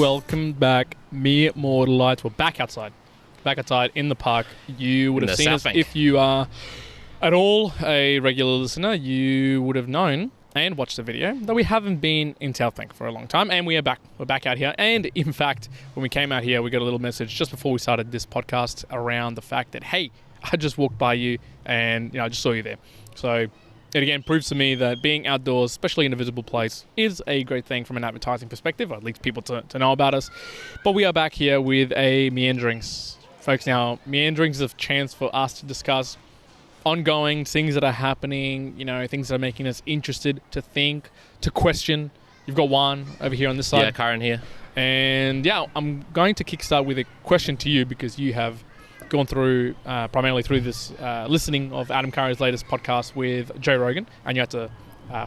welcome back, mere mortalites. We're back outside in the park. You would have seen us Southbank. if you are at all a regular listener. You would have known and watched the video that we haven't been in Southbank for a long time, and we are back. We're back out here, and in fact, when we came out here, we got a little message just before we started this podcast around the fact that, hey, I just walked by you, and I just saw you there. So it again proves to me that being outdoors, especially in a visible place, is a great thing from an advertising perspective, or at least people to know about us. But we are back here with a Meanderings. Folks, now, Meanderings is a chance for us to discuss ongoing things that are happening, things that are making us interested, to think, to question. You've got Juan over here on this side. Yeah, Karen here. And I'm going to kickstart with a question to you, because you have gone through, primarily through this listening of Adam Curry's latest podcast with Joe Rogan, and you had to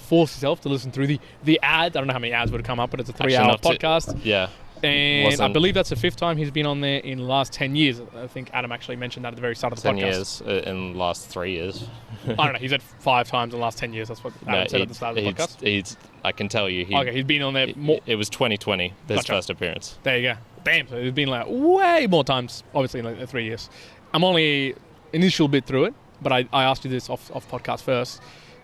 force yourself to listen through the ads. I don't know how many ads would have come up, but it's a 3-hour podcast. Yeah. And I believe that's the 5th time he's been on there in the last 10 years. I think Adam actually mentioned that at the very start of the 10 podcast. 10 years in the last 3 years. I don't know. He said 5 times in the last 10 years. That's what Adam said at the start of the podcast. I can tell you. He's been on there more. It was 2020, his first appearance. There you go. Damn. So it's been like way more times, obviously, in like 3 years. I'm only initial bit through it, but I asked you this off podcast first.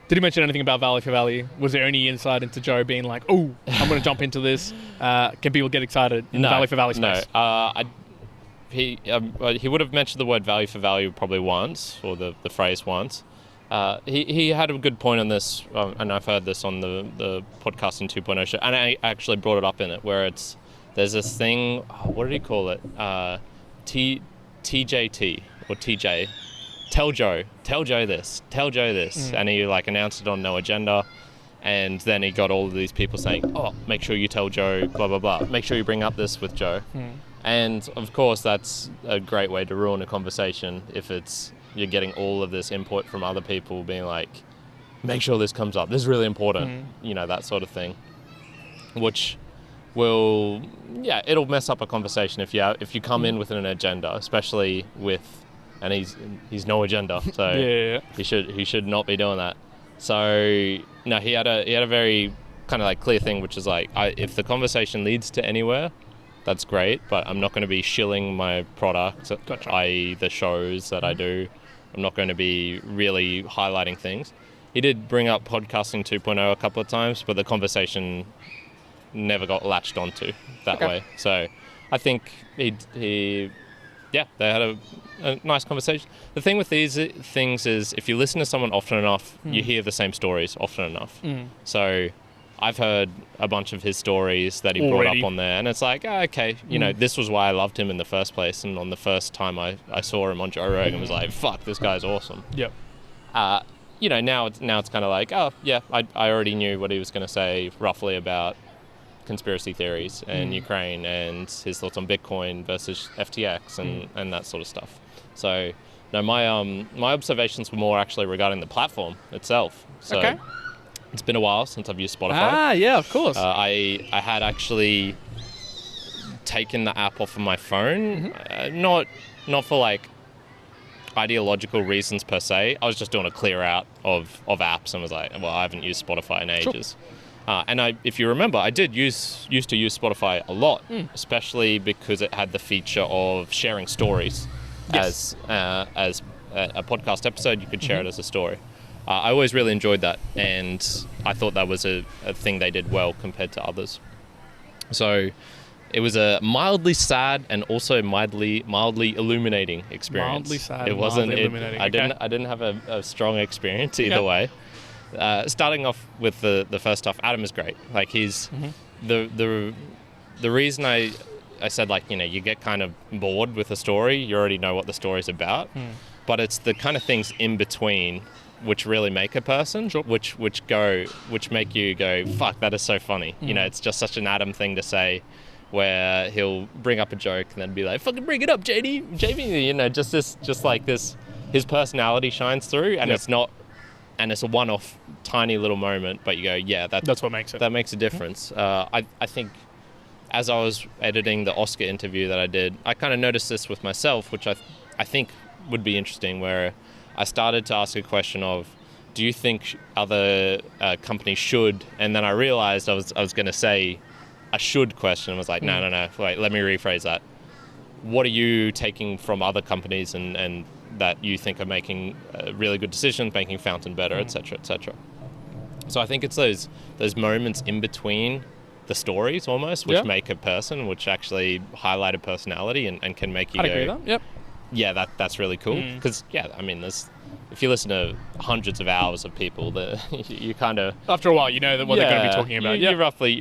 Did he mention anything about Valley for Valley? Was there any insight into Joe being like, oh, I'm going to jump into this? Can people get excited in the Valley for Valley space? No. He would have mentioned the word value for value probably once, or the phrase once. He had a good point on this, and I've heard this on the Podcasting 2.0 show, and I actually brought it up in it, where there's this thing, what did he call it? TJT, or TJ. Tell Joe this, and he announced it on No Agenda, and then he got all of these people saying, oh, make sure you tell Joe, blah, blah, blah, make sure you bring up this with Joe. And of course that's a great way to ruin a conversation if you're getting all of this input from other people being like, make sure this comes up, this is really important, that sort of thing, which it'll mess up a conversation if you come in with an agenda, especially with, and he's no agenda, so he should not be doing that. So no, he had a very kind of clear thing, which is if the conversation leads to anywhere, that's great, but I'm not going to be shilling my product, i.e. the shows that I do. I'm not going to be really highlighting things. He did bring up Podcasting 2.0 a couple of times, but the conversation never got latched onto that way. So I think they had a nice conversation. The thing with these things is, if you listen to someone often enough, you hear the same stories often enough. So I've heard a bunch of his stories that he brought up on there, and it's okay, this was why I loved him in the first place, and on the first time I saw him on Joe Rogan, was like, fuck, this guy's awesome. Yep. Now it's kind of I already knew what he was going to say roughly about conspiracy theories and Ukraine and his thoughts on Bitcoin versus FTX and that sort of stuff. So no, my observations were more actually regarding the platform itself. So it's been a while since I've used Spotify. Yeah, of course. I had actually taken the app off of my phone, not for ideological reasons per se. I was just doing a clear out of apps and was like, well, I haven't used Spotify in ages. Sure. And if you remember, I used to use Spotify a lot, especially because it had the feature of sharing stories. Yes. As a podcast episode, you could share it as a story. I always really enjoyed that, and I thought that was a thing they did well compared to others. So it was a mildly sad and also mildly illuminating experience. Mildly sad. It wasn't. Mildly illuminating. I didn't have a strong experience either way. Starting off with the first stuff, Adam is great. He's the reason I said you get kind of bored with a story. You already know what the story's about, but it's the kind of things in between which really make a person, which make you go, fuck, that is so funny. It's just such an Adam thing to say, where he'll bring up a joke and then be like, fucking bring it up, Jamie, just this. His personality shines through, and it's not. And it's a one-off, tiny little moment, but you go, yeah, that's what makes it. That makes a difference. I think as I was editing the Oscar interview that I did, I kind of noticed this with myself, which I think would be interesting, where I started to ask a question of, do you think other companies should? And then I realized I was going to say a should question. I was like, no, wait, let me rephrase that. What are you taking from other companies and that you think are making really good decisions, making Fountain better, etc., etc. So I think it's those moments in between the stories almost, which make a person, which actually highlight a personality and can make you I'd agree with that. Yep. Yeah, that's really cool. Because, I mean, if you listen to hundreds of hours of people, you kind of... After a while, you know what they're going to be talking about. You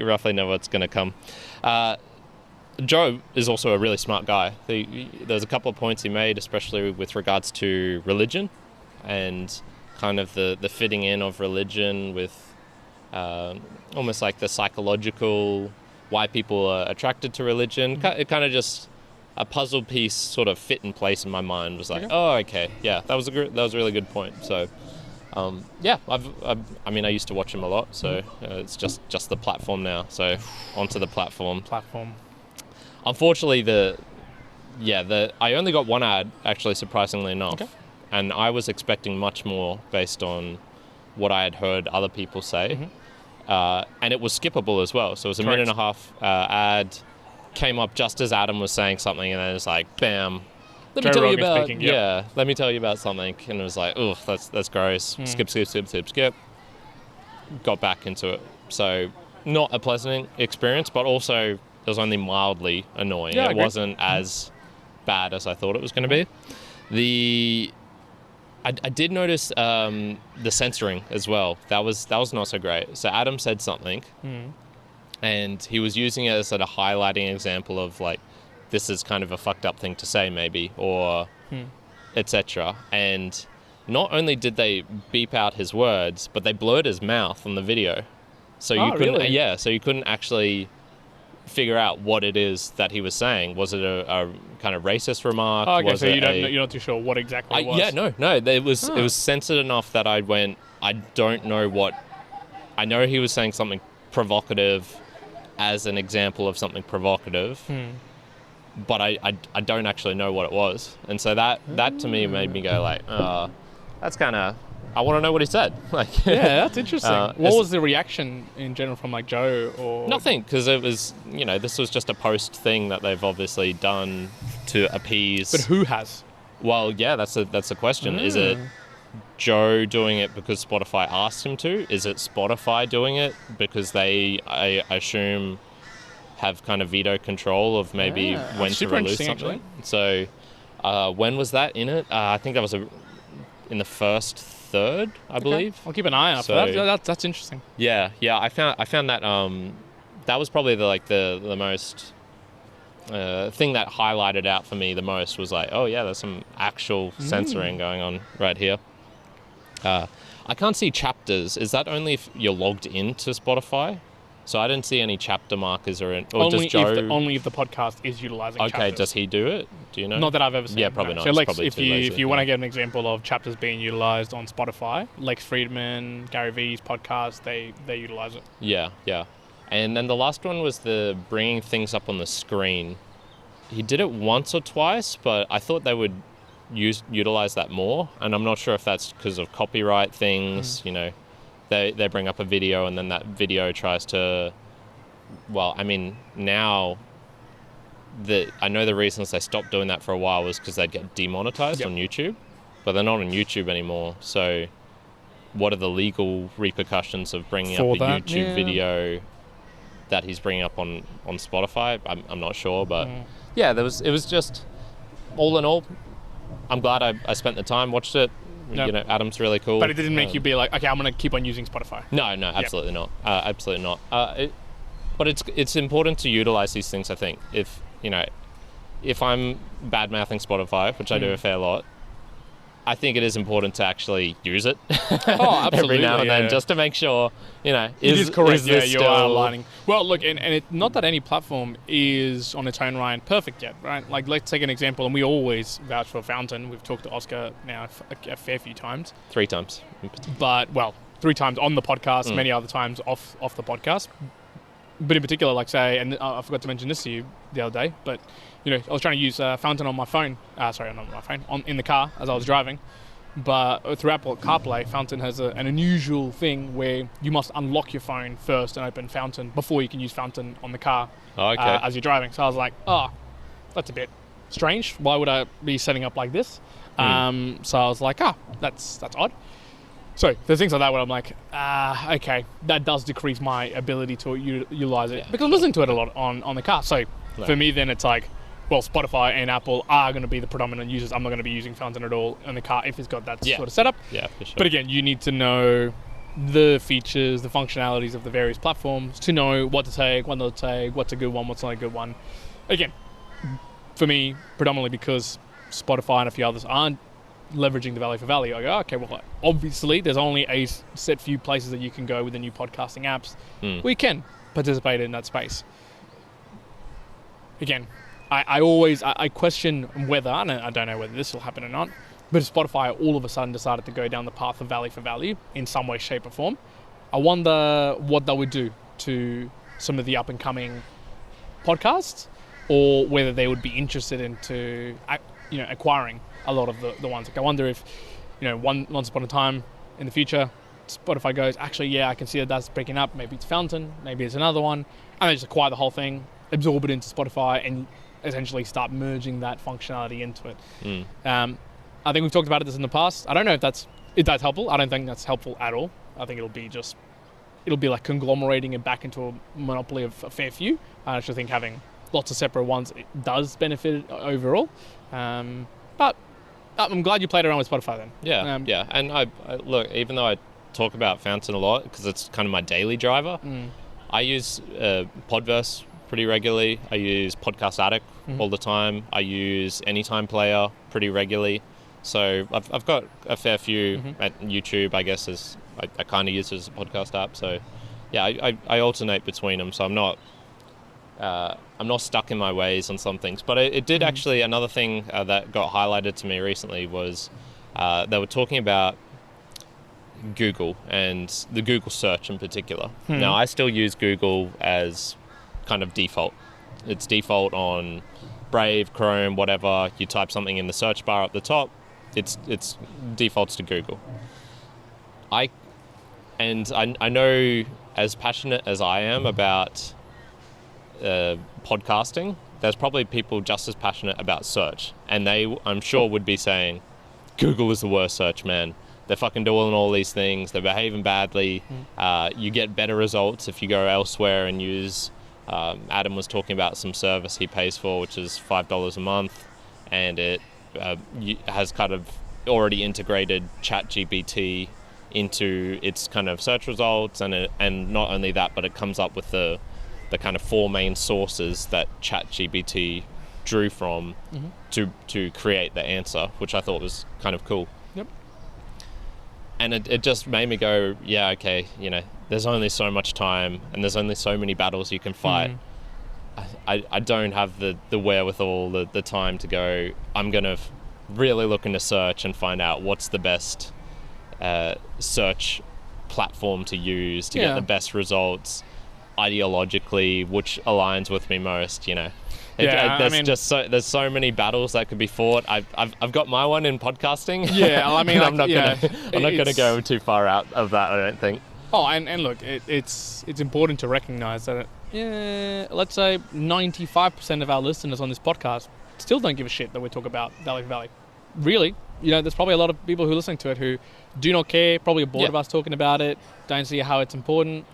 roughly know what's going to come. Joe is also a really smart guy. There's a couple of points he made, especially with regards to religion and kind of the fitting in of religion with almost like the psychological, why people are attracted to religion. It kind of just... a puzzle piece sort of fit in place in my mind. Was like, okay, yeah, that was a really good point. So, I mean, I used to watch him a lot, so it's just the platform now. So, onto the platform. Unfortunately, I only got one ad, actually, surprisingly enough, and I was expecting much more based on what I had heard other people say, and it was skippable as well. So it was a minute and a half ad. Came up just as Adam was saying something, and then it's like, bam. Let me tell you about something, and it was like, oh, that's gross. Skip. Got back into it. So, not a pleasant experience, but also it was only mildly annoying. It wasn't as bad as I thought it was going to be. I did notice the censoring as well. That was not so great. So Adam said something. And he was using it as sort of highlighting example of like, this is kind of a fucked up thing to say maybe, or etc. And not only did they beep out his words, but they blurred his mouth on the video. So you couldn't, so you couldn't actually figure out what it is that he was saying. Was it a kind of racist remark? Oh, okay, so you're not too sure what exactly it was? Yeah, no. It was censored enough that I went, I don't know what... I know he was saying something provocative as an example of something provocative, but I don't actually know what it was. And so that to me made me go like, that's kind of... I want to know what he said. Like, yeah, that's interesting. What was the reaction in general from like Joe or... Nothing, because it was, this was just a post thing that they've obviously done to appease... But who has? Well, yeah, that's the question. Is it Joe doing it because Spotify asked him to? Is it Spotify doing it because they, I assume, have kind of veto control of maybe when to release something? Actually. So when was that in it? I think that was in the first third, I believe. I'll keep an eye out for that. That's interesting. Yeah. I found that that was probably the most thing that highlighted out for me the most was like, oh yeah, there's some actual censoring going on right here. I can't see chapters. Is that only if you're logged into Spotify? So I didn't see any chapter markers or only does Joe... only if the podcast is utilizing chapters. Okay, does he do it? Do you know? Not that I've ever seen. Yeah, probably not. So Lex, if you want to get an example of chapters being utilized on Spotify, Lex Friedman, Gary Vee's podcast, they utilize it. Yeah. And then the last one was the bringing things up on the screen. He did it once or twice, but I thought they would utilize that more, and I'm not sure if that's because of copyright things. They bring up a video and then that video tries to, well, I mean, now I know the reasons they stopped doing that for a while was because they'd get demonetized on YouTube, but they're not on YouTube anymore. So what are the legal repercussions of bringing up a YouTube video that he's bringing up on Spotify? I'm not sure, but it was just, all in all, I'm glad I spent the time, watched it. Yep. Adam's really cool. But it didn't make you be like, okay, I'm going to keep on using Spotify. No, absolutely not. Absolutely not. But it's important to utilize these things, I think. If I'm bad-mouthing Spotify, which I do a fair lot, I think it is important to actually use it every now and then, just to make sure, it is correct. You are aligning. Well, look, and not that any platform is on its own right perfect yet, right? Like, let's take an example, and we always vouch for Fountain. We've talked to Oscar now a fair few times. 3 times. But, 3 times on the podcast, many other times off the podcast. But in particular, like say, and I forgot to mention this to you the other day, but I was trying to use Fountain on my phone. Sorry, not on my phone, in the car as I was driving, But through Apple CarPlay, Fountain has an unusual thing where you must unlock your phone first and open Fountain before you can use Fountain on the car as you're driving. So I was like, oh, that's a bit strange. Why would I be setting up like this? So I was like, that's odd. So there's things like that where I'm like, okay, that does decrease my ability to utilize it because I'm listening to it a lot on the car. So for me, then it's like, well, Spotify and Apple are going to be the predominant users. I'm not going to be using Fountain at all in the car if it's got that sort of setup. Yeah, for sure. But again, you need to know the features, the functionalities of the various platforms to know what to take, what not to take, what's a good one, what's not a good one. Again, for me, predominantly because Spotify and a few others aren't leveraging the value for value, I go, okay, well, obviously there's only a set few places that you can go with the new podcasting apps. We can participate in that space. Again, I question whether, and I don't know whether this will happen or not, but if Spotify all of a sudden decided to go down the path of value for value in some way, shape or form, I wonder what that would do to some of the up and coming podcasts, or whether they would be interested into acquiring a lot of the ones. Like I wonder if, once upon a time in the future, Spotify goes, actually, I can see that's breaking up. Maybe it's Fountain, maybe it's another one, and they just acquire the whole thing, absorb it into Spotify, and essentially start merging that functionality into it. I think we've talked about this in the past. I don't know if that's helpful. I don't think that's helpful at all. I think it'll be like conglomerating it back into a monopoly of a fair few. I actually think having lots of separate ones does benefit overall. But I'm glad you played around with Spotify then. Yeah. And I look, even though I talk about Fountain a lot because it's kind of my daily driver, I use Podverse pretty regularly. I use Podcast Addict all the time. I use Anytime Player pretty regularly. So I've got a fair few at YouTube, I guess, as I kind of use it as a podcast app. So yeah, I alternate between them. So I'm not stuck in my ways on some things. But it did actually, another thing that got highlighted to me recently was they were talking about Google and the Google search in particular. Now, I still use Google as kind of default. It's default on Brave, Chrome, whatever. You type something in the search bar at the top, it's defaults to Google. I know, as passionate as I am about podcasting, there's probably people just as passionate about search, and they, I'm sure, would be saying Google is the worst search, man. They're fucking doing all these things, they're behaving badly. You get better results if you go elsewhere and use Adam was talking about some service he pays for, which is $5 a month, and it has kind of already integrated ChatGPT into its kind of search results, and not only that, but it comes up with the kind of 4 main sources that ChatGPT drew from to create the answer, which I thought was kind of cool. Yep. And it just made me go, yeah, okay, there's only so much time and there's only so many battles you can fight. I don't have the wherewithal, the time to go, I'm going to really look into search and find out what's the best search platform to use to get the best results ideologically, which aligns with me most, there's so many battles that could be fought. I've got my one in podcasting. Yeah, I mean, I'm not gonna go too far out of that, I don't think. Oh, and look, it's important to recognize that, let's say 95% of our listeners on this podcast still don't give a shit that we talk about value for value. Really, there's probably a lot of people who are listening to it who do not care, probably are bored of us talking about it, don't see how it's important.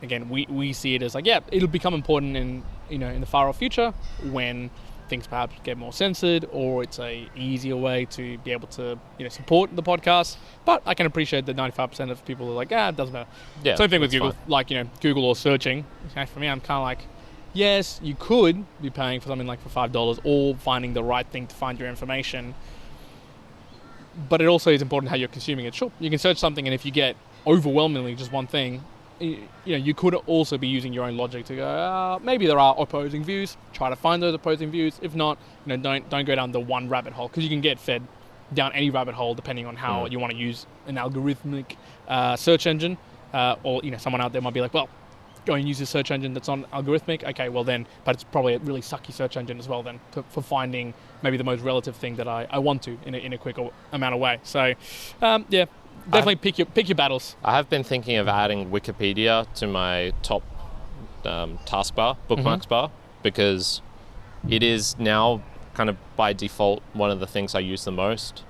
Again, we see it as like, it'll become important in the far off future when things perhaps get more censored, or it's a easier way to be able to support the podcast. But I can appreciate that 95% of people are like, it doesn't matter. Yeah, same thing with Google, fine. Like Google or searching. Okay, for me, I'm kind of like, yes, you could be paying for something like for $5 or finding the right thing to find your information, but it also is important how you're consuming it. Sure, you can search something, and if you get overwhelmingly just one thing, you could also be using your own logic to go, maybe there are opposing views, try to find those opposing views. If not, don't go down the one rabbit hole, because you can get fed down any rabbit hole depending on how you want to use an algorithmic search engine, or someone out there might be like, well, go and use a search engine that's on algorithmic. Okay, well then, but it's probably a really sucky search engine as well then for finding maybe the most relative thing that I want to in a quick amount of way. So, yeah, definitely pick your battles. I have been thinking of adding Wikipedia to my top taskbar, bookmarks bar, because it is now kind of by default one of the things I use the most,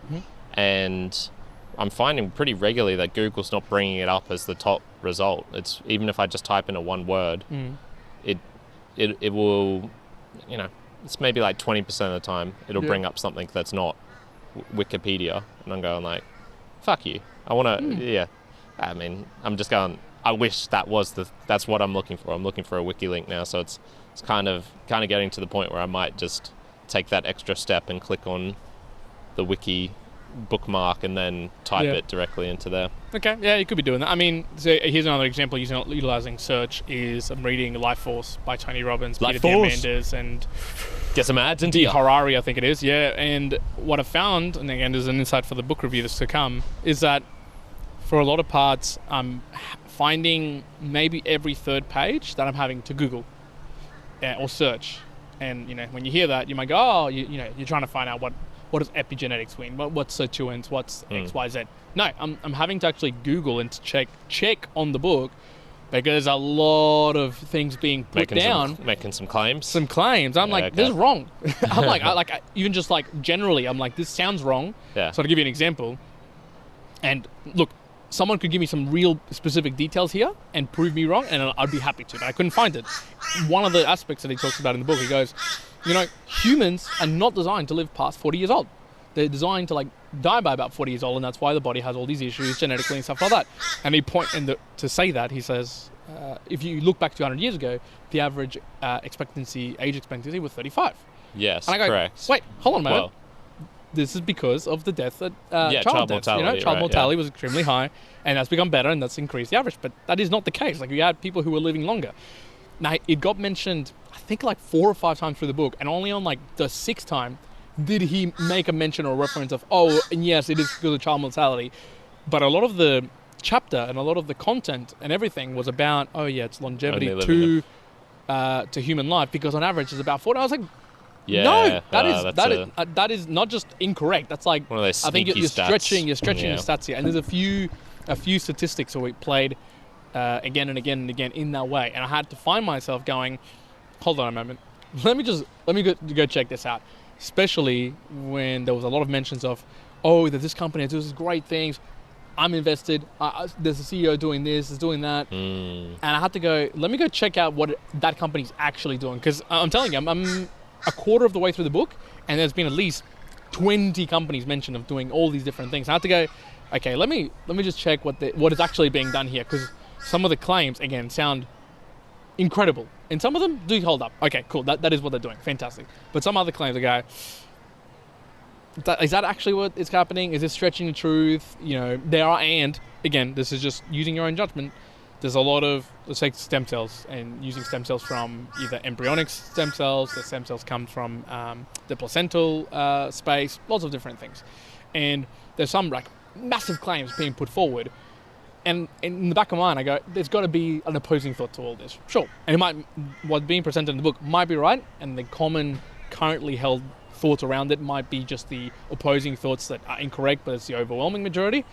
and I'm finding pretty regularly that Google's not bringing it up as the top result. It's even if I just type in a one word, it will, it's maybe like 20% of the time it'll bring up something that's not Wikipedia, and I'm going like, fuck you. I want to, I mean, I'm just going, I wish that's what I'm looking for. I'm looking for a wiki link now, so it's kind of getting to the point where I might just take that extra step and click on the wiki bookmark and then type it directly into there. Okay, yeah, you could be doing that. I mean, so here's another example utilizing search is I'm reading Life Force by Tony Robbins, Peter Diamandis, and get some ads into Harari, I think it is. Yeah, and what I found, and again, there's an insight for the book review that's to come, is that for a lot of parts, I'm finding maybe every third page that I'm having to Google or search. And when you hear that, you might go, you're trying to find out what does epigenetics mean, what's sirtuins, what's X, Y, Z. No, I'm having to actually Google and to check on the book, because there's a lot of things being put down. Making some claims. I'm like, this is wrong. I'm like, even just like generally, I'm like, this sounds wrong. Yeah. So to give you an example, and look, someone could give me some real specific details here and prove me wrong, and I'd be happy to, but I couldn't find it. One of the aspects that he talks about in the book, he goes, humans are not designed to live past 40 years old. They're designed to like die by about 40 years old, and that's why the body has all these issues genetically and stuff like that. And to say that, he says, if you look back 200 years ago, the average age expectancy was 35. Yes, and I go, correct. Wait, hold on a minute. Well, this is because of the death that child deaths. Mortality, child mortality was extremely high, and that's become better, and that's increased the average. But that is not the case. Like, we had people who were living longer. Now, it got mentioned, I think, like 4 or 5 times through the book, and only on like the 6th time did he make a mention or a reference of, and yes, it is because of child mortality. But a lot of the chapter and a lot of the content and everything was about, it's longevity to human life, because on average it's about 40. I was like, no, that is not just incorrect. That's like, one of those I think you're stretching your stats here. And there's a few statistics that we played again and again and again in that way. And I had to find myself going, hold on a moment, let me go check this out. Especially when there was a lot of mentions of, that this company does great things. I'm invested. There's a CEO doing this, is doing that. And I had to go, let me go check out what that company's actually doing. Because I'm telling you, I'm a quarter of the way through the book, and there's been at least 20 companies mentioned of doing all these different things. I had to go, okay, let me just check what is actually being done here, because some of the claims, again, sound incredible, and some of them do hold up. Okay, cool, that is what they're doing, fantastic. But some other claims, I go, is that actually what is happening? Is this stretching the truth? There are, and again, this is just using your own judgment. There's a lot of, let's say, stem cells, and using stem cells from either embryonic stem cells, the stem cells come from the placental space, lots of different things. And there's some like massive claims being put forward. And in the back of my mind, I go, there's got to be an opposing thought to all this. Sure. And what's being presented in the book might be right, and the common currently held thoughts around it might be just the opposing thoughts that are incorrect, but it's the overwhelming majority.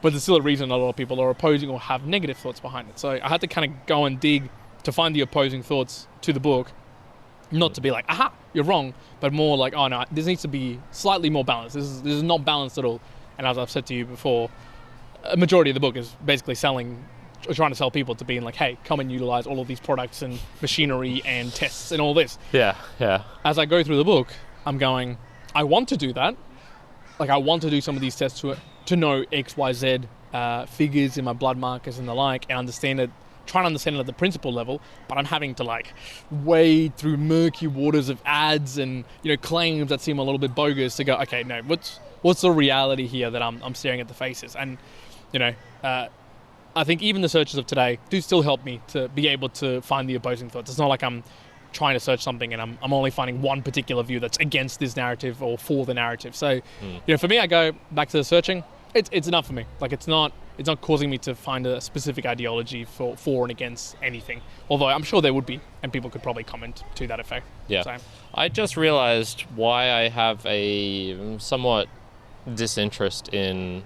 But there's still a reason a lot of people are opposing or have negative thoughts behind it. So I had to kind of go and dig to find the opposing thoughts to the book, not to be like, aha, you're wrong, but more like, oh no, this needs to be slightly more balanced. This is not balanced at all. And as I've said to you before, a majority of the book is basically trying to sell people to being like, hey, come and utilize all of these products and machinery and tests and all this. Yeah. As I go through the book, I'm going, I want to do that. Like, I want to do some of these tests to know X, Y, Z figures in my blood markers and the like, and try to understand it at the principle level, but I'm having to like wade through murky waters of ads and claims that seem a little bit bogus to go, okay, no, what's the reality here that I'm staring at the faces? And I think even the searches of today do still help me to be able to find the opposing thoughts. It's not like I'm trying to search something and I'm only finding one particular view that's against this narrative or for the narrative. So, for me, I go back to the searching. it's enough for me. Like, it's not causing me to find a specific ideology for and against anything. Although I'm sure there would be, and people could probably comment to that effect. Yeah. So. I just realized why I have a somewhat disinterest in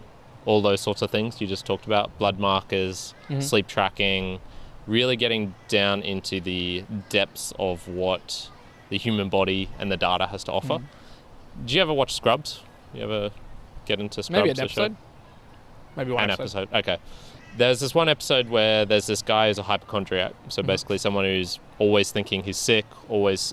all those sorts of things you just talked about. Blood markers, sleep tracking, really getting down into the depths of what the human body and the data has to offer. Did you ever watch Scrubs? You ever get into Scrubs? Maybe an episode. Maybe one episode. Okay. There's this one episode where there's this guy who's a hypochondriac. So basically someone who's always thinking he's sick, always,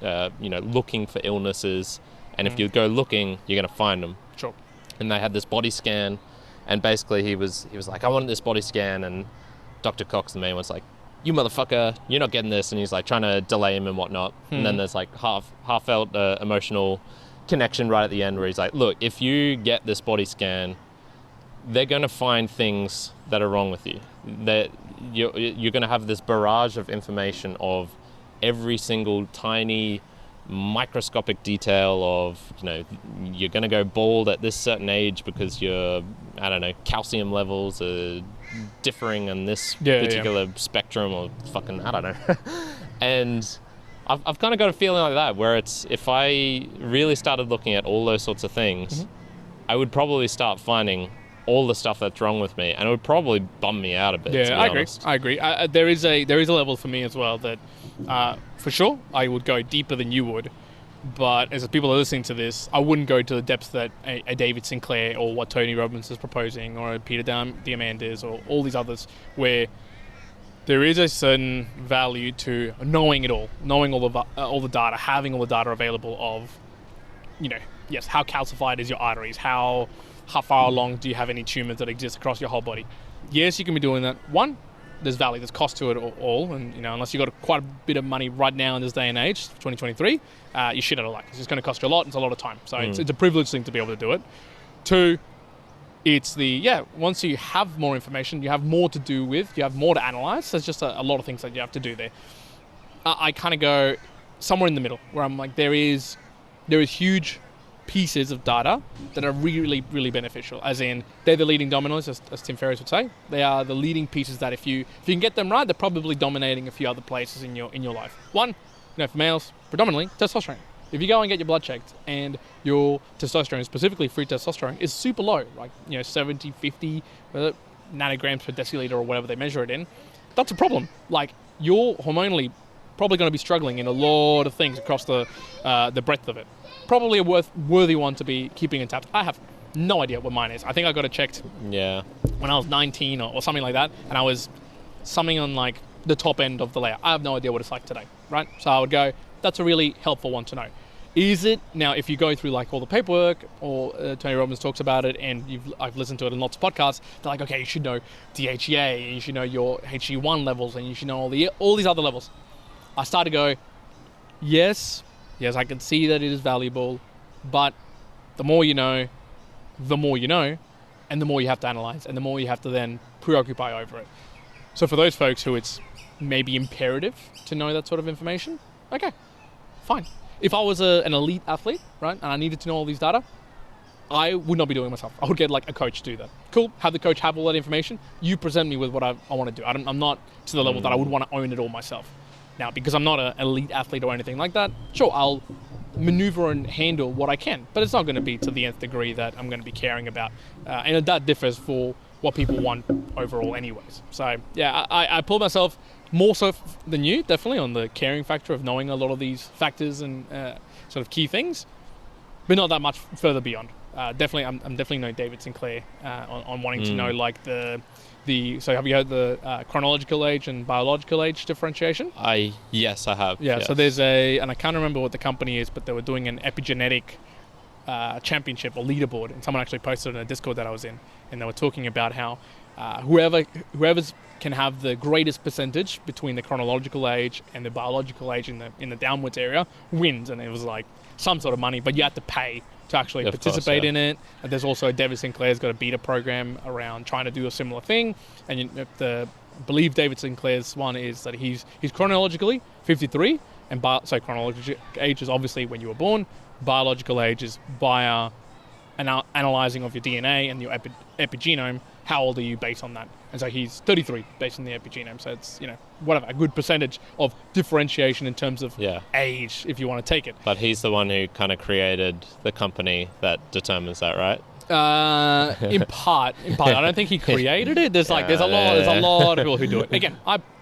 looking for illnesses. And if you go looking, you're going to find them. Sure. And they had this body scan. And basically he was like, I want this body scan. And Dr. Cox, the main, was like, you motherfucker, you're not getting this. And he's like trying to delay him and whatnot. And then there's like heartfelt emotional connection right at the end where he's like, look, if you get this body scan, they're going to find things that are wrong with you. That you're going to have this barrage of information of every single tiny microscopic detail of, you're going to go bald at this certain age because your, calcium levels are differing in this particular spectrum or fucking, I don't know. And I've kind of got a feeling like that, where it's, if I really started looking at all those sorts of things, I would probably start finding all the stuff that's wrong with me, and it would probably bum me out a bit. Yeah, I agree. There is a level for me as well that, for sure, I would go deeper than you would. But as people are listening to this, I wouldn't go to the depths that a David Sinclair or what Tony Robbins is proposing, or a Peter Diamandis, or all these others, where there is a certain value to knowing it all, knowing all the data, having all the data available of, yes, how calcified is your arteries, how far along do you have any tumors that exist across your whole body. Yes, you can be doing that. One, there's value, there's cost to it all, and unless you've got quite a bit of money right now in this day and age, 2023, you shit out of luck. It's just going to cost you a lot, and it's a lot of time. So it's a privileged thing to be able to do it. Two, it's once you have more information, you have more to do with, you have more to analyze. There's just a lot of things that you have to do there. I kind of go somewhere in the middle, where I'm like, there is huge pieces of data that are really, really beneficial, as in they're the leading dominoes, as Tim Ferriss would say. They are the leading pieces that if you can get them right, they're probably dominating a few other places in your life. One, for males, predominantly testosterone. If you go and get your blood checked and your testosterone, specifically free testosterone, is super low, like 70, 50 nanograms per deciliter or whatever they measure it in, that's a problem. Like, you're hormonally probably going to be struggling in a lot of things across the breadth of it. Probably a worthy one to be keeping in tap. I have no idea what mine is. I think I got it checked when I was 19 or something like that, and I was something on like the top end of the layer. I have no idea what it's like today, right? So I would go, that's a really helpful one to know. Is it? Now, if you go through like all the paperwork, or Tony Robbins talks about it, and I've listened to it in lots of podcasts, they're like, okay, you should know DHEA, and you should know your HG1 levels, and you should know all these other levels. I start to go, yes, I can see that it is valuable, but the more you know, and the more you have to analyze, and the more you have to then preoccupy over it. So for those folks who it's maybe imperative to know that sort of information, okay, fine. If I was an elite athlete, right, and I needed to know all these data, I would not be doing it myself. I would get like a coach to do that. Cool, have the coach have all that information. You present me with what I want to do. I'm not to the level that I would want to own it all myself. Now, because I'm not an elite athlete or anything like that, sure, I'll maneuver and handle what I can, but it's not going to be to the nth degree that I'm going to be caring about. And that differs for what people want overall anyways. So, yeah, I pull myself more so than you, definitely, on the caring factor of knowing a lot of these factors and sort of key things, but not that much further beyond. I'm definitely no David Sinclair on wanting to know like so have you heard the chronological age and biological age differentiation? Yes, I have. Yeah, yes. So there's and I can't remember what the company is, but they were doing an epigenetic championship or leaderboard, and someone actually posted in a Discord that I was in, and they were talking about how whoever's can have the greatest percentage between the chronological age and the biological age in the downwards area wins, and it was like some sort of money, but you had to pay to actually participate in it. And there's also David Sinclair's got a beta program around trying to do a similar thing. And I believe David Sinclair's one is that he's chronologically 53, and so chronological age is obviously when you were born. Biological age is via analyzing of your DNA and your epigenome, how old are you based on that? And so he's 33 based on the epigenome. So it's, whatever, a good percentage of differentiation in terms of age, if you want to take it. But he's the one who kind of created the company that determines that, right? In part. I don't think he created it. There's a lot of people who do it. Again,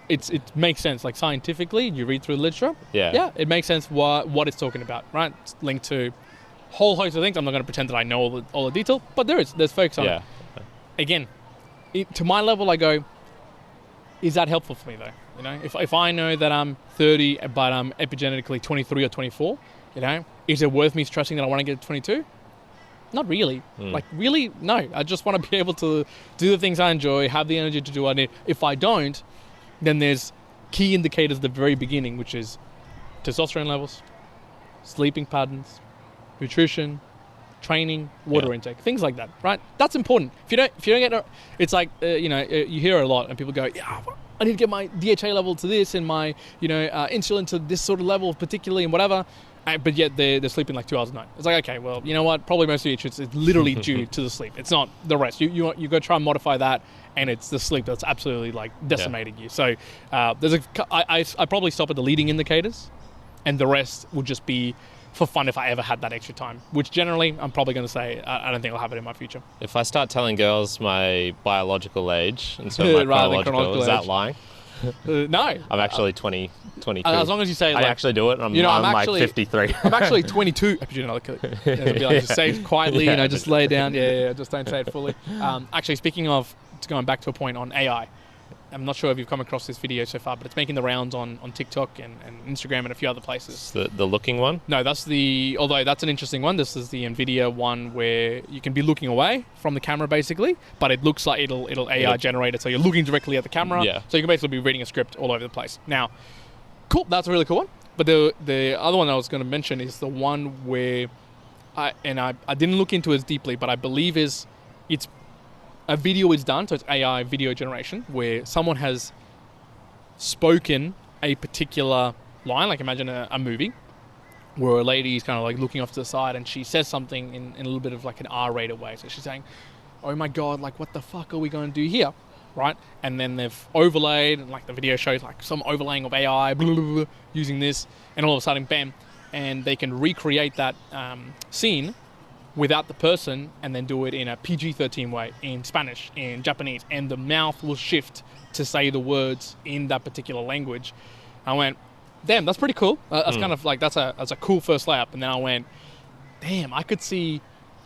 it makes sense. Like scientifically, you read through the literature. Yeah, it makes sense what it's talking about, right? It's linked to a whole host of things. I'm not going to pretend that I know all the detail, but there's focus on it. Again, to my level, I go, is that helpful for me though? If I know that I'm 30 but I'm epigenetically 23 or 24, is it worth me stressing that I want to get to 22? Not really. Like, really, no. I just want to be able to do the things I enjoy, have the energy to do what I need. If I don't, then there's key indicators at the very beginning, which is testosterone levels, sleeping patterns, nutrition, training, water intake, things like that, right? That's important. If you don't get, it's like, you hear a lot and people go, I need to get my DHA level to this and my, insulin to this sort of level particularly and whatever. But yet they're sleeping like 2 hours a night. It's like, okay, well, you know what? Probably most of your issues is literally due to the sleep. It's not the rest. You go try and modify that, and it's the sleep that's absolutely like decimating you. So I probably stop at the leading indicators, and the rest will just be for fun if I ever had that extra time. Which generally, I'm probably going to say I don't think I'll have it in my future. If I start telling girls my biological age instead of my chronological, is that lying? No. I'm actually 22. As long as you say, like, I actually do it. I'm actually, like 53. I'm actually 22 epigenetically. It'll be like, just say it quietly, just lay it down. Just don't say it fully. Actually, speaking of, going back to a point on AI, I'm not sure if you've come across this video so far, but it's making the rounds on TikTok and Instagram and a few other places. The looking one? No, although that's an interesting one. This is the NVIDIA one where you can be looking away from the camera basically, but it looks like it'll AI generate it, so you're looking directly at the camera. Yeah. So you can basically be reading a script all over the place. Now, cool, that's a really cool one. But the other one I was going to mention is the one where I didn't look into it as deeply, but I believe it's a video is done, so it's AI video generation, where someone has spoken a particular line, like imagine a movie, where a lady is kind of like looking off to the side and she says something in a little bit of like an R-rated way. So she's saying, oh my God, like what the fuck are we going to do here? Right? And then they've overlaid, and like the video shows like some overlaying of AI, blah, blah, blah, using this, and all of a sudden, bam, and they can recreate that scene without the person and then do it in a PG-13 way, in Spanish, in Japanese, and the mouth will shift to say the words in that particular language. I went, damn, that's pretty cool. That's kind of like, that's a cool first layup. And then I went, damn, I could see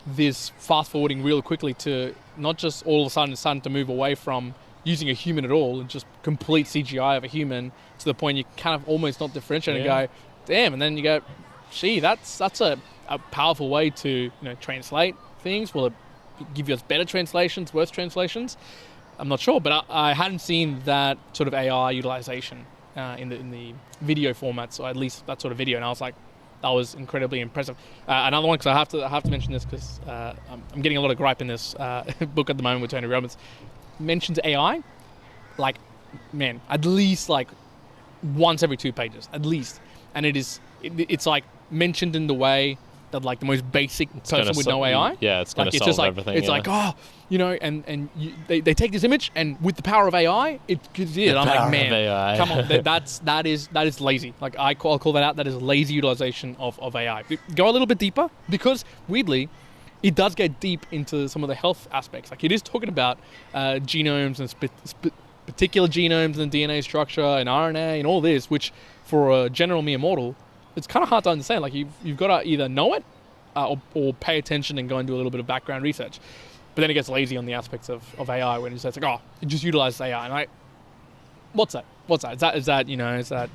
this fast forwarding real quickly to not just all of a sudden starting to move away from using a human at all and just complete CGI of a human to the point you kind of almost not differentiate and go, damn, and then you go, gee, that's a powerful way to translate things. Will it give you better translations, worse translations? I'm not sure, but I hadn't seen that sort of AI utilization in the video formats, or at least that sort of video, and I was like, that was incredibly impressive. Another one, because I have to mention this because I'm getting a lot of gripe in this book at the moment with Tony Robbins, mentions AI like, man, at least like once every 2 pages, at least, and it's like mentioned in the way that like the most basic person would know AI. Yeah, it's going to solve everything. It's like, they take this image and with the power of AI, it gives it. I'm like, man, come on, that is lazy. Like I'll call that out. That is lazy utilization of AI. Go a little bit deeper, because weirdly, it does get deep into some of the health aspects. Like it is talking about genomes and particular genomes and DNA structure and RNA and all this, which for a general mere mortal, it's kind of hard to understand. Like you've got to either know it or pay attention and go and do a little bit of background research. But then it gets lazy on the aspects of AI when it's like, oh, it just utilizes AI. And like, what's that? Is that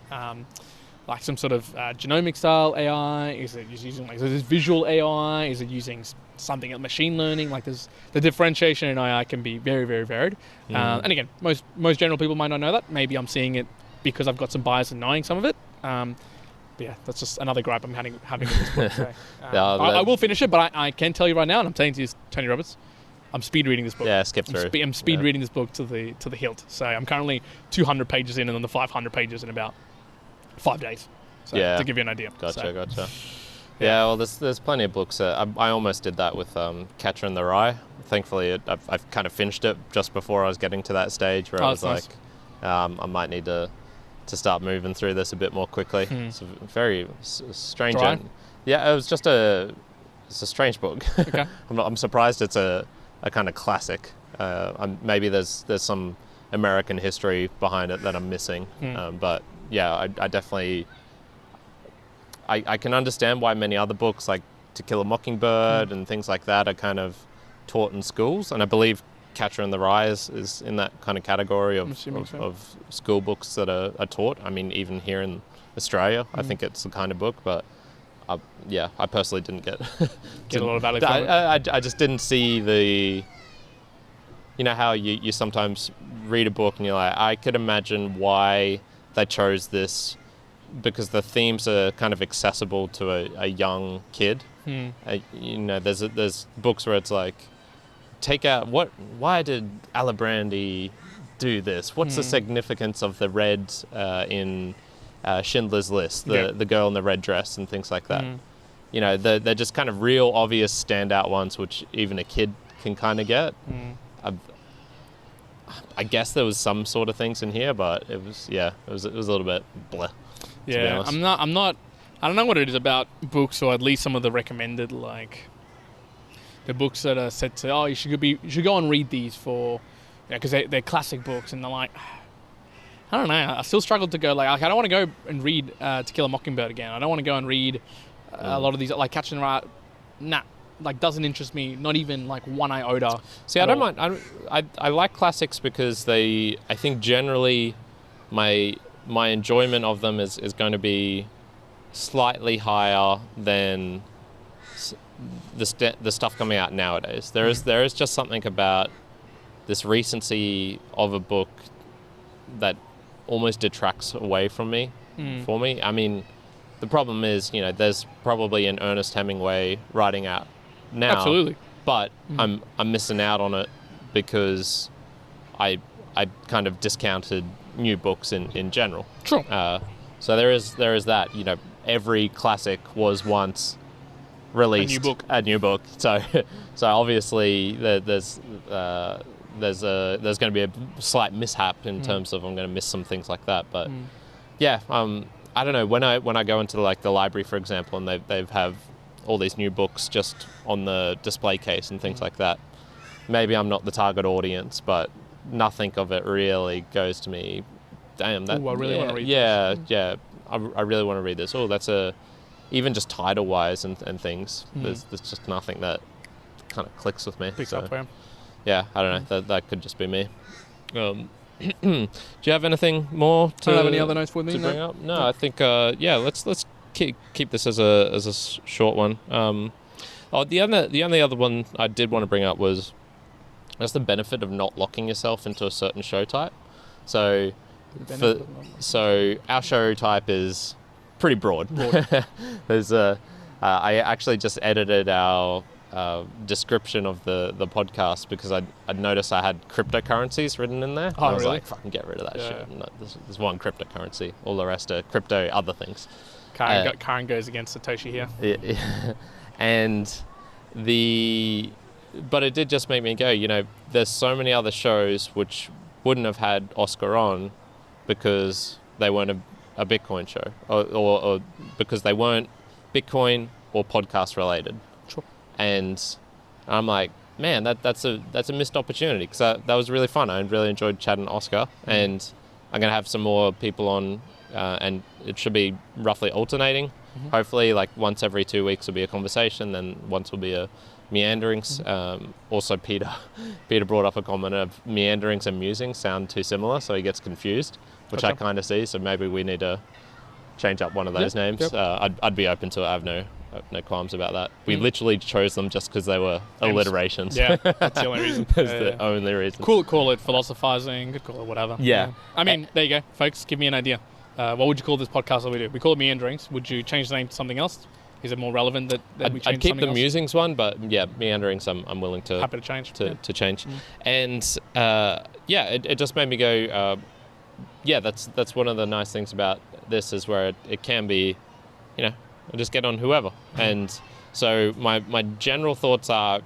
like some sort of genomic style AI? Is it just using is this visual AI? Is it using something like machine learning? Like the differentiation in AI can be very, very varied. And again, most general people might not know that. Maybe I'm seeing it because I've got some bias in knowing some of it. But yeah, that's just another gripe I'm having with this book. So, I will finish it, but I can tell you right now, and I'm saying to you, Tony Robbins, I'm speed reading this book. Yeah, skip through. I'm speed reading this book to the hilt. So I'm currently 200 pages in, and then the 500 pages in about 5 days. So to give you an idea. Gotcha. Yeah, well, there's plenty of books. I almost did that with Catcher in the Rye. Thankfully, I've kind of finished it just before I was getting to that stage where I was nice. like, I might need to start moving through this a bit more quickly. It's a very strange. Yeah, it was just it's a strange book. Okay. I'm surprised it's a kind of classic. Maybe there's some American history behind it that I'm missing. But yeah, I definitely I can understand why many other books like To Kill a Mockingbird and things like that are kind of taught in schools, and I believe Catcher in the Rye is in that kind of category of school books that are taught. I mean, even here in Australia, I think it's the kind of book, but I personally didn't get a lot of value from it. I just didn't see the, you know how you sometimes read a book and you're like, I could imagine why they chose this, because the themes are kind of accessible to a young kid. You know, there's books where it's like, why did Alibrandi do this? What's the significance of the red in Schindler's List, the girl in the red dress and things like that? You know, they're just kind of real obvious standout ones, which even a kid can kind of get. I guess there was some sort of things in here, but it was a little bit bleh. Yeah, I'm not. I don't know what it is about books, or at least some of the recommended, like the books that are said to, you should go and read these for, because they're classic books, and they're like, I don't know. I still struggle to go I don't want to go and read To Kill a Mockingbird again. I don't want to go and read a lot of these like Catcher in the Rye. Nah, like doesn't interest me. Not even like one iota. See, I don't mind. I like classics because I think generally my enjoyment of them is going to be slightly higher than the stuff coming out nowadays. There is just something about this recency of a book that almost detracts away from me. For me, I mean, the problem is, you know, there's probably an Ernest Hemingway writing out now. Absolutely. But I'm missing out on it because I kind of discounted new books in general. Sure. So there is that, you know, every classic was once released a new book. So obviously there's going to be a slight mishap in terms of I'm going to miss some things like that. But I don't know, when I go into like the library, for example, and they have all these new books just on the display case and things like that, maybe I'm not the target audience, but nothing of it really goes to me. Damn, that. Ooh, I really want to read this. I really want to read this. Oh, that's even just title wise and things. There's just nothing that kind of clicks with me. Picks up for him. Yeah, I don't know. That could just be me. Do you have anything more to? Don't have any other notes for me? To bring up? No, I think let's keep this as a short one. The only other one I did want to bring up was that's the benefit of not locking yourself into a certain show type. So our show type is pretty broad. There's I actually just edited our description of the podcast because I'd noticed I had cryptocurrencies written in there. Oh, I was really? like, fucking get rid of that shit. No, there's one cryptocurrency. All the rest are crypto other things. Karen goes against Satoshi here. Yeah. And but it did just make me go, you know, there's so many other shows which wouldn't have had Oscar on because they weren't a Bitcoin show or because they weren't Bitcoin or podcast related. Sure. And I'm like, man, that's a missed opportunity because that was really fun. I really enjoyed chatting Oscar, and I'm going to have some more people on, and it should be roughly alternating. Hopefully, like once every 2 weeks will be a conversation, then once will be a Meanderings. Also, Peter brought up a comment of Meanderings and Musings sound too similar, so he gets confused, which I kind of see. So maybe we need to change up one of those names. Yep. I'd be open to it. I have no qualms about that. We literally chose them just because they were alliterations. Yeah, that's the only reason. That's the only reason. Cool, call it philosophizing. Could call it whatever. Yeah. I mean, there you go, folks. Give me an idea. What would you call this podcast that we do? We call it Meanderings. Would you change the name to something else? Is it more relevant that we change? I'd keep the else? Musings one, but yeah, Meanderings. I'm willing to happy to change to change. And it just made me go. That's one of the nice things about this is where it can be, you know, I just get on whoever. And so my general thoughts are,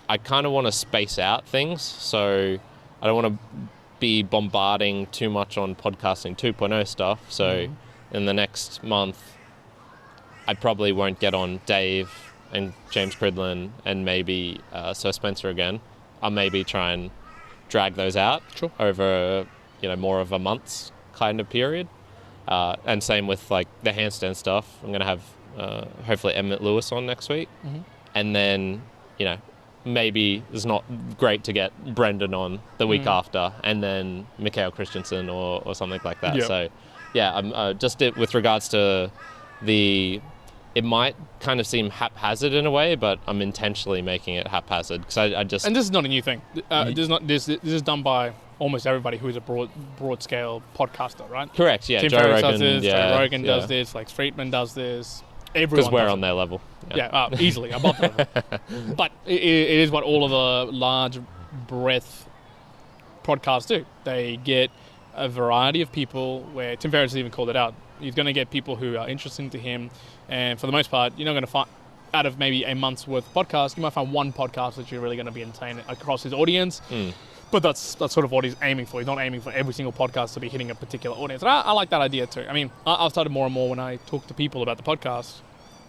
I kind of want to space out things. So I don't want to be bombarding too much on podcasting 2.0 stuff. So in the next month, I probably won't get on Dave and James Cridlin and maybe Sir Spencer again. I'll maybe try and drag those out over, more of a month's kind of period. And same with like the handstand stuff. I'm going to have hopefully Emmett Lewis on next week. And then, maybe it's not great to get Brendan on the week after, and then Mikhail Christensen or something like that. Yep. So, yeah, I'm just with regards to it might kind of seem haphazard in a way, but I'm intentionally making it haphazard because I just... And this is not a new thing. This is done by almost everybody who is a broad scale podcaster, right? Correct, yeah. Tim Joe Ferriss Rogan, does this, Joe Rogan does this, like Friedman does this. Because we're on their level. Yeah, easily above them. But it is what all of the large breadth podcasts do. They get a variety of people, where Tim Ferriss even called it out. He's going to get people who are interesting to him, and for the most part, you're not going to find, out of maybe a month's worth of podcasts, you might find one podcast that you're really going to be entertaining across his audience. But that's sort of what he's aiming for. He's not aiming for every single podcast to be hitting a particular audience. And I like that idea too. I mean, I've started more and more when I talk to people about the podcast,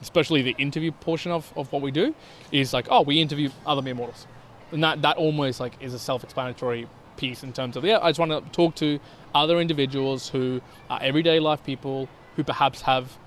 especially the interview portion of what we do, is like, we interview other mere mortals. And that almost like is a self-explanatory piece in terms of, I just want to talk to other individuals who are everyday life people who perhaps have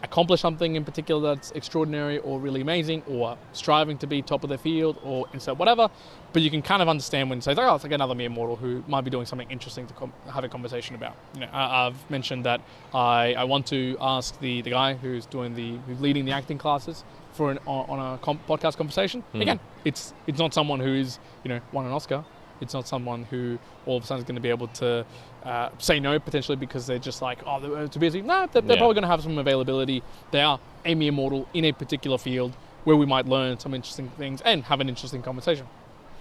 accomplished something in particular that's extraordinary or really amazing, or striving to be top of their field, or insert whatever. But you can kind of understand when it says, it's like another mere mortal who might be doing something interesting to have a conversation about. I've mentioned that I want to ask the guy who's leading the acting classes on a podcast conversation. Again, it's not someone who's won an Oscar. It's not someone who all of a sudden is going to be able to say no potentially because they're just like, they're too busy. No, they're probably going to have some availability. They are a mere mortal in a particular field where we might learn some interesting things and have an interesting conversation.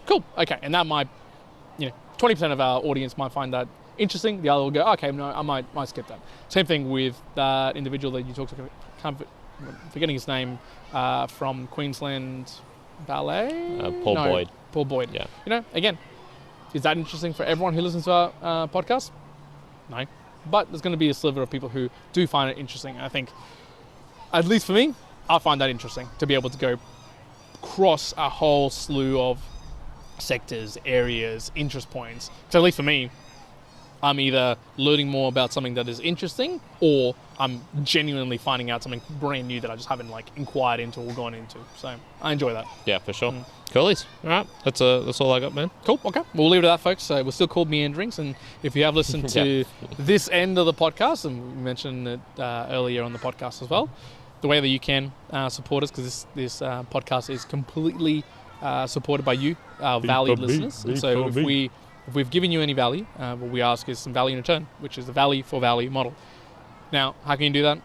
Cool. Okay. And that might, 20% of our audience might find that interesting. The other will go, okay, no, I might skip that. Same thing with that individual that you talked to, I'm forgetting his name, from Queensland Ballet? Boyd. Paul Boyd. Yeah. Again, is that interesting for everyone who listens to our podcast? No. But there's going to be a sliver of people who do find it interesting. And I think, at least for me, I find that interesting to be able to go cross a whole slew of sectors, areas, interest points. So at least for me, I'm either learning more about something that is interesting, or I'm genuinely finding out something brand new that I just haven't inquired into or gone into. So I enjoy that. Yeah, for sure. Coolies. All right, that's all I got, man. Cool. Okay, we'll leave it at that, folks. So we're still called Meanderings, and if you have listened to this end of the podcast, and we mentioned it earlier on the podcast as well, the way that you can support us, because this podcast is completely supported by you, our valued listeners. And so if we've given you any value, what we ask is some value in return, which is the value for value model. Now, how can you do that?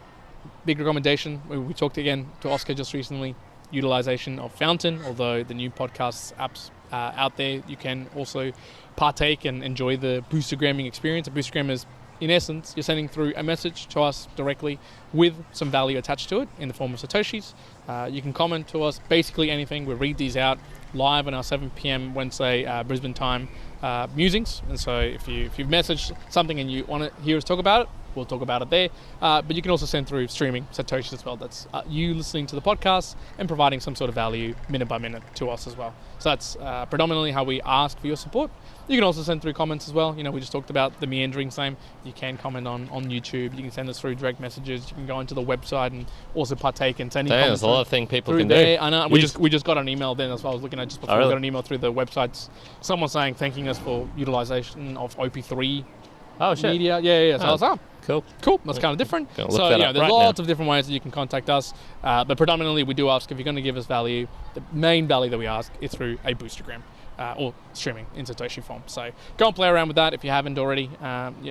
Big recommendation. We talked again to Oscar just recently, utilization of Fountain, although the new podcasts apps out there, you can also partake and enjoy the boostergramming experience. A boostergram is, in essence, you're sending through a message to us directly with some value attached to it in the form of Satoshis. You can comment to us basically anything. We read these out live on our 7 p.m. Wednesday Brisbane time musings. And so if you've messaged something and you want to hear us talk about it, we'll talk about it there. But you can also send through streaming Satoshis as well. That's you listening to the podcast and providing some sort of value minute by minute to us as well. So that's predominantly how we ask for your support. You can also send through comments as well. We just talked about the meandering same. You can comment on YouTube. You can send us through direct messages. You can go into the website and also partake and send comments. There's a lot of things people can there. do. I know. We just got an email then. That's what I was looking at just before. We got an email through the websites. Someone thanking us for utilization of OP3 media. Yeah. So I was like, cool. That's kind of different. So there's lots of different ways that you can contact us. But predominantly, we do ask if you're going to give us value. The main value that we ask is through a boostergram. Or streaming in Satoshi form. So go and play around with that if you haven't already.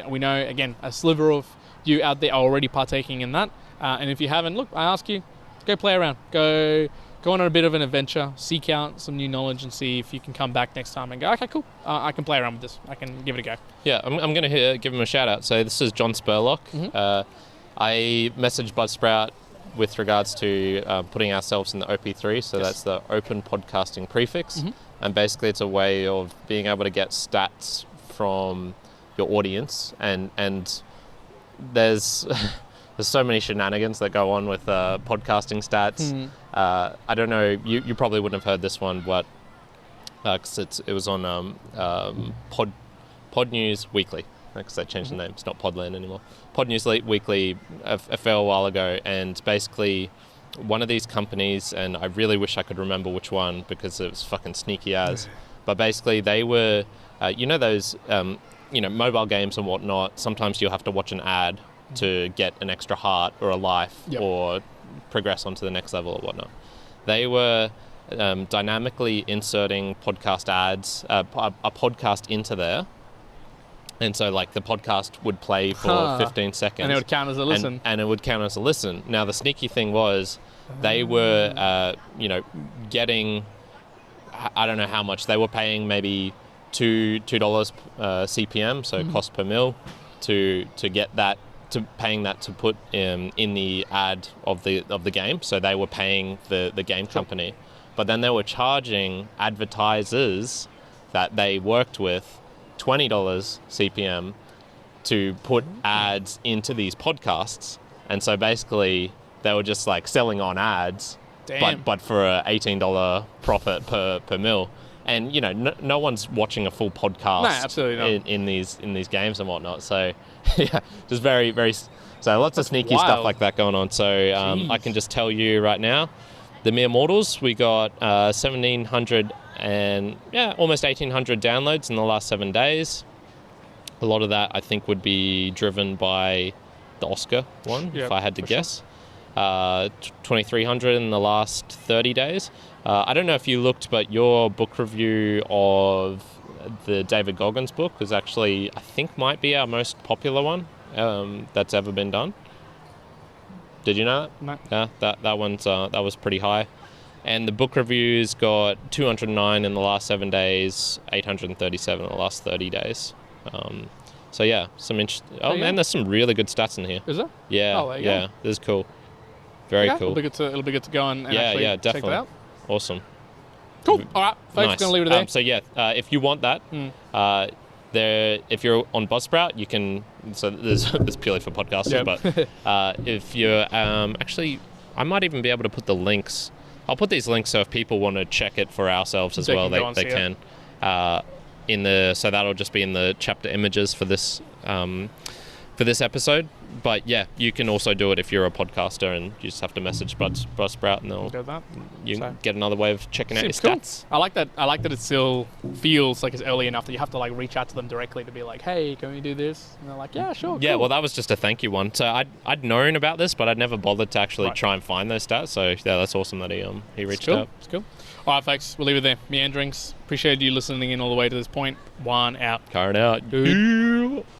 We know, again, a sliver of you out there are already partaking in that. And if you haven't, look, I ask you, go play around. Go on a bit of an adventure, seek out some new knowledge and see if you can come back next time and go, okay, cool, I can play around with this. I can give it a go. Yeah, I'm going to give him a shout out. So this is John Spurlock. I messaged Buzzsprout with regards to putting ourselves in the OP3, so that's the Open Podcasting Prefix, and basically it's a way of being able to get stats from your audience, and there's there's so many shenanigans that go on with podcasting stats. I don't know, you probably wouldn't have heard this one, but because it was on Pod News Weekly, because they changed the name. It's not Podland anymore. Pod News Weekly a fair while ago, and basically one of these companies, and I really wish I could remember which one because it was fucking sneaky as, but basically they were, those, mobile games and whatnot, sometimes you'll have to watch an ad to get an extra heart or a life or progress onto the next level or whatnot. They were dynamically inserting podcast ads, a podcast into there. And so, like, the podcast would play for 15 seconds. And it would count as a listen. And it would count as a listen. Now, the sneaky thing was they were, getting, I don't know how much. They were paying maybe $2 CPM, so cost per mil, to get that, to paying that to put in the ad of the game. So they were paying the game company. But then they were charging advertisers that they worked with $20 CPM to put ads into these podcasts, and so basically they were just like selling on ads, but for a $18 profit per mil. And no one's watching a full podcast. No, absolutely not. in these games and whatnot. So yeah, just very very. So lots of sneaky stuff like that going on. So I can just tell you right now, the Mere Mortals, we got 1,700 and almost 1,800 downloads in the last 7 days. A lot of that I think would be driven by the Oscar one, if I had to guess. 2,300 in the last 30 days. I don't know if you looked, but your book review of the David Goggins book was actually, I think, might be our most popular one that's ever been done. Did you know that? No. Yeah, that one's that was pretty high. And the book reviews got 209 in the last 7 days, 837 in the last 30 days. So yeah, some interesting. Oh man, there's some really good stats in here. Is there? Yeah, there you go. This is cool. Very cool. It'll be good to go and actually definitely. check that out. Awesome. Cool. All right, folks, nice. gonna leave it there. So yeah, if you want that, if you're on Buzzsprout, you can. So there's purely for podcasters, but if you're actually, I might even be able to put the links. I'll put these links so if people want to check it for ourselves as well, they can. So that'll just be in the chapter images for this episode. But yeah, you can also do it if you're a podcaster, and you just have to message Buzzsprout, and you can get another way of checking out your stats. I like that it still feels like it's early enough that you have to like reach out to them directly to be like, hey, can we do this? And they're like, yeah, sure. Yeah, cool. Well, that was just a thank you one. So I'd known about this, but I'd never bothered to actually try and find those stats. So yeah, that's awesome that he reached out. It's cool. All right, folks, we'll leave it there. Meanderings. Appreciate you listening in all the way to this point. Juan out. Karen out.